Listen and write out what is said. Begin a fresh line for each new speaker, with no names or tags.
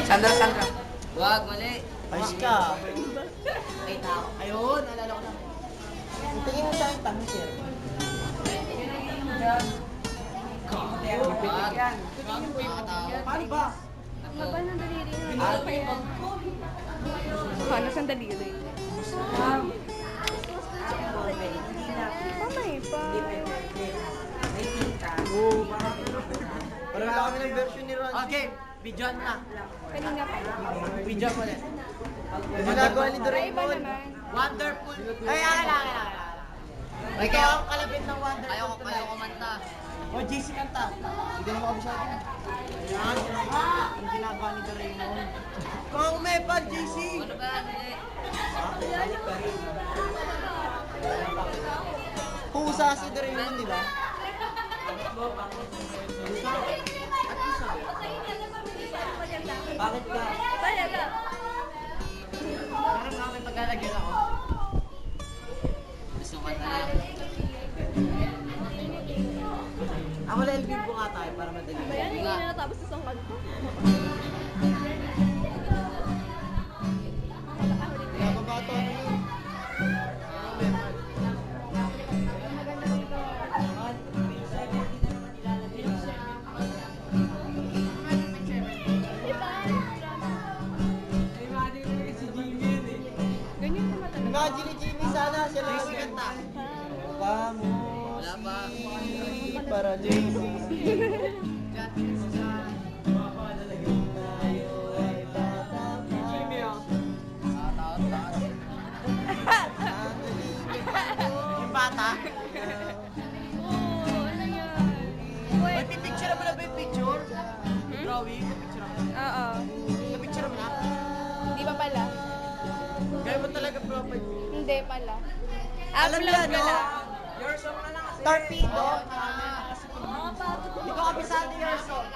Sandra, Sandra.
Wag, mali.
Ayos ka.
Ay, tao.
Ayun, naalala ko na. Tingin mo sa akin, tanong sir. Paano ba?
Maba ng daliri na.
Pinalo
pa yan. Paano saan daliri? Pamay pa.
Parang wala kami ng version ni Ron.
Okay, videoan na.
Kanina pa.
Video mo ulit.
Ginagawa ni
Ay, iba
Doraemon.
naman.
Wonderful.
Ay,
Ay,
Ikaw ang kalabit ng Wonder.
Ayoko kumanta.
O, JC kanta. Hindi na makabisado. Yan. Ang ginagawa ni Doraemon. Kung umepal, JC.
Ano ba? Mali.
Pusa si Doraemon, di ba? Bakit ka?
Talaga.
Parang nga may paglalagyan ako. Gusto ko na lang.
Ako na LB po nga tayo para madali.
Ayan, hindi na natapos sa sangkad ko.
Nakabato ano yun?
Ganyan naman talaga.
Imagine ni Jimmy sana, siya lang ang kanta. Vamos,
Wala pa.
para JC. Yung bata?
Oo, ano yan?
May
Wait.
pipicture mo na ba yung picture? Drawing, picture mo.
Oo.
Na-picture mo na?
Hindi pa pala.
Gaya mo talaga profile.
Hindi pala.
Alam
Upload
niya,
ko
no?
lang.
Torpedo. Hindi ko kabisado your song.